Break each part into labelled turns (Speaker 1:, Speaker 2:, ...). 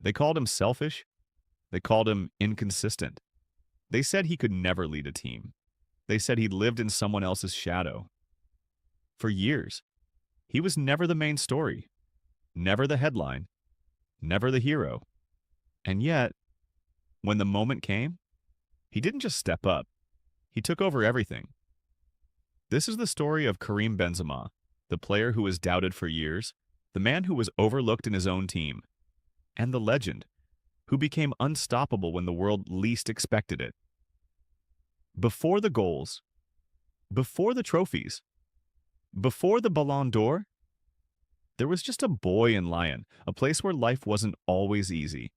Speaker 1: They called him selfish. They called him inconsistent. They said he could never lead a team. They said he lived in someone else's shadow. For years, he was never the main story, never the headline, never the hero. And yet, when the moment came, he didn't just step up, he took over everything. This is the story of Karim Benzema, the player who was doubted for years, the man who was overlooked in his own team, and the legend who became unstoppable when the world least expected it. Before the goals, before the trophies, before the Ballon d'Or, there was just a boy in Lyon, a place where life wasn't always easy.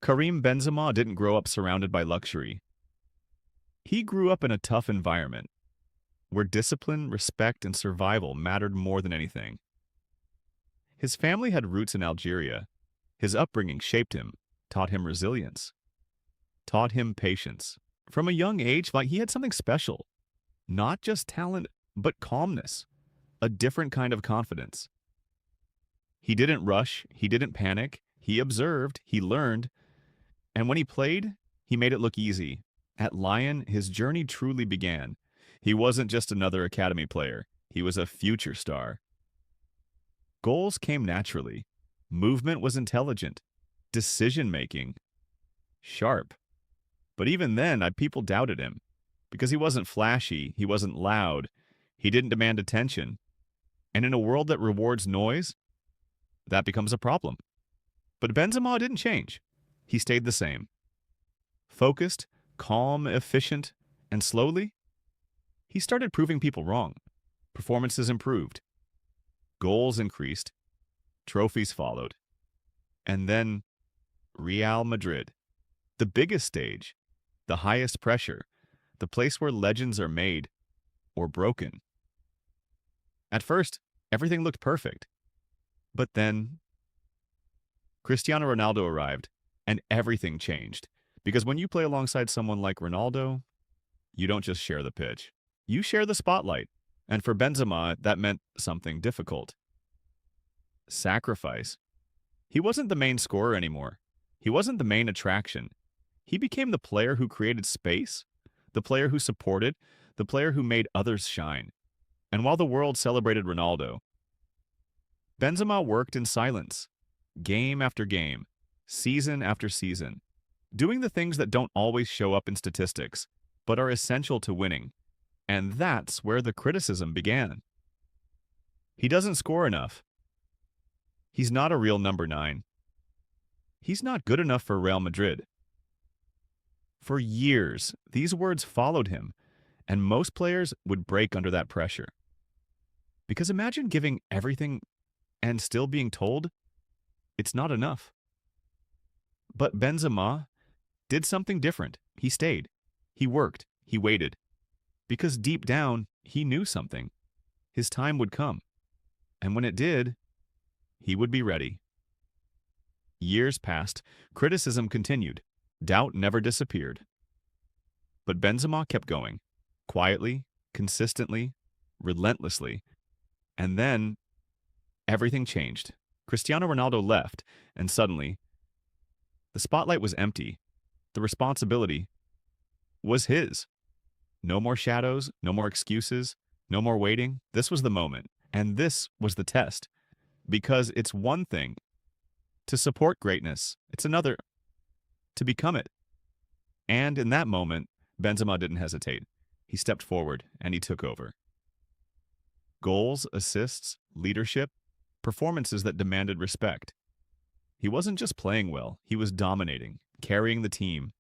Speaker 1: Karim Benzema didn't grow up surrounded by luxury. He grew up in a tough environment, where discipline, respect, and survival mattered more than anything. His family had roots in Algeria. His upbringing shaped him, taught him resilience, taught him patience. From a young age, like he had something special. Not just talent, but calmness. A different kind of confidence. He didn't rush, he didn't panic, he observed, he learned, and when he played, he made it look easy. At Lyon, his journey truly began. He wasn't just another academy player, he was a future star. Goals came naturally. Movement was intelligent. Decision-making, sharp. But even then, people doubted him. Because he wasn't flashy, he wasn't loud, he didn't demand attention. And in a world that rewards noise, that becomes a problem. But Benzema didn't change. He stayed the same. Focused, calm, efficient, and slowly, he started proving people wrong. Performances improved. Goals increased. Trophies followed. And then Real Madrid. The biggest stage, the highest pressure, the place where legends are made or broken. At first, everything looked perfect. But then Cristiano Ronaldo arrived, and everything changed. Because when you play alongside someone like Ronaldo, you don't just share the pitch. You share the spotlight. And for Benzema, that meant something difficult. Sacrifice. He wasn't the main scorer anymore. He wasn't the main attraction. He became the player who created space, the player who supported, the player who made others shine. And while the world celebrated Ronaldo, Benzema worked in silence, game after game, season after season, doing the things that don't always show up in statistics, but are essential to winning. And that's where the criticism began. He doesn't score enough. He's not a real number 9. He's not good enough for Real Madrid. For years, these words followed him, and most players would break under that pressure. Because imagine giving everything and still being told it's not enough. But Benzema did something different. He stayed. He worked. He waited. Because deep down, he knew something. His time would come. And when it did, he would be ready. Years passed. Criticism continued. Doubt never disappeared. But Benzema kept going. Quietly, consistently, relentlessly. And then, everything changed. Cristiano Ronaldo left, and suddenly, the spotlight was empty. The responsibility was his. No more shadows, no more excuses, no more waiting. This was the moment, and this was the test. Because it's one thing to support greatness. It's another to become it. And in that moment, Benzema didn't hesitate. He stepped forward, and he took over. Goals, assists, leadership, performances that demanded respect. He wasn't just playing well, he was dominating, carrying the team,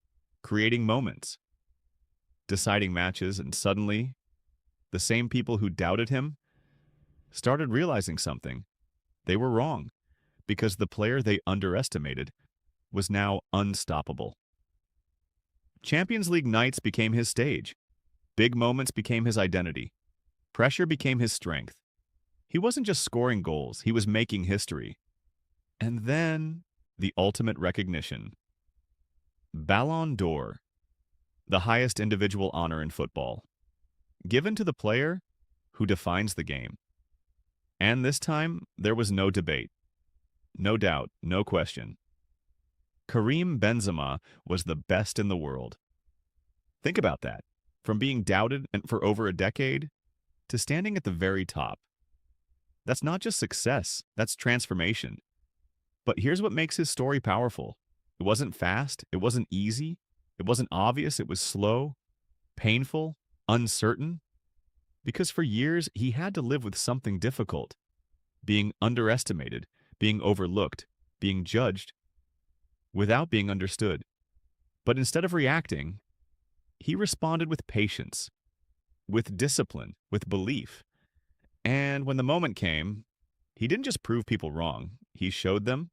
Speaker 1: creating moments, deciding matches, and suddenly, the same people who doubted him started realizing something. They were wrong, because the player they underestimated was now unstoppable. Champions League nights became his stage. Big moments became his identity. Pressure became his strength. He wasn't just scoring goals, he was making history. And then, the ultimate recognition. Ballon d'Or, the highest individual honor in football, given to the player who defines the game. And this time, there was no debate. No doubt, no question. Karim Benzema was the best in the world. Think about that. From being doubted and for over a decade to standing at the very top. That's not just success, that's transformation. But here's what makes his story powerful. It wasn't fast, it wasn't easy, it wasn't obvious, it was slow, painful, uncertain. Because for years, he had to live with something difficult, being underestimated, being overlooked, being judged, without being understood. But instead of reacting, he responded with patience, with discipline, with belief. And when the moment came, he didn't just prove people wrong, he showed them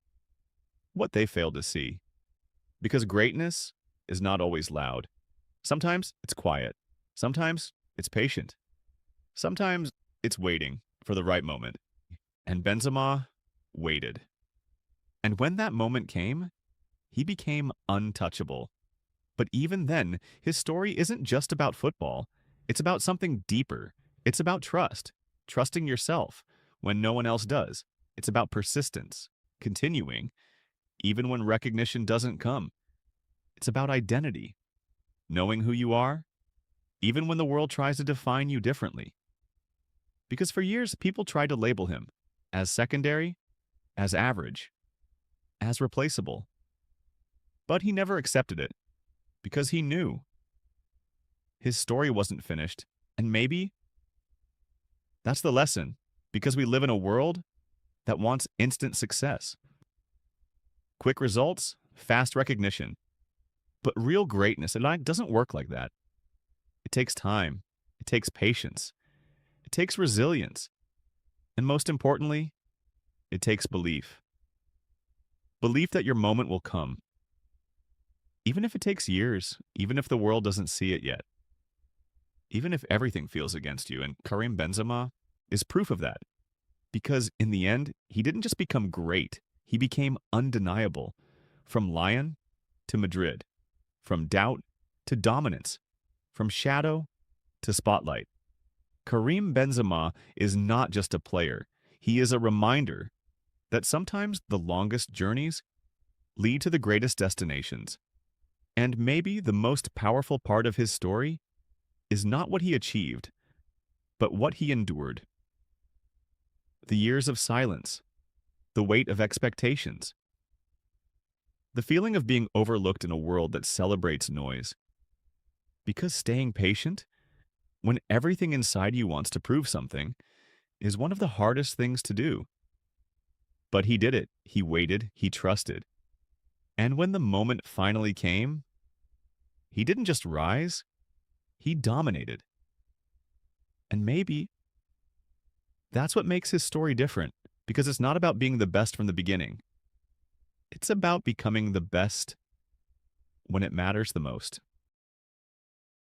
Speaker 1: what they failed to see. Because greatness is not always loud. Sometimes it's quiet. Sometimes it's patient. Sometimes it's waiting for the right moment. And Benzema waited. And when that moment came, he became untouchable. But even then, his story isn't just about football. It's about something deeper. It's about trust, trusting yourself when no one else does. It's about persistence, continuing, even when recognition doesn't come. It's about identity, knowing who you are, even when the world tries to define you differently. Because for years, people tried to label him as secondary, as average, as replaceable. But he never accepted it because he knew his story wasn't finished. And maybe that's the lesson, because we live in a world that wants instant success, quick results, fast recognition. But real greatness, it doesn't work like that. It takes time. It takes patience. It takes resilience. And most importantly, it takes belief. Belief that your moment will come. Even if it takes years, even if the world doesn't see it yet. Even if everything feels against you. And Karim Benzema is proof of that. Because in the end, he didn't just become great. He became undeniable. From Lion to Madrid. From doubt to dominance. From shadow to spotlight. Karim Benzema is not just a player. He is a reminder that sometimes the longest journeys lead to the greatest destinations. And maybe the most powerful part of his story is not what he achieved, but what he endured. The years of silence, the weight of expectations, the feeling of being overlooked in a world that celebrates noise. Because staying patient, when everything inside you wants to prove something, is one of the hardest things to do. But he did it. He waited. He trusted. And when the moment finally came, he didn't just rise, he dominated. And maybe that's what makes his story different, because it's not about being the best from the beginning. It's about becoming the best when it matters the most.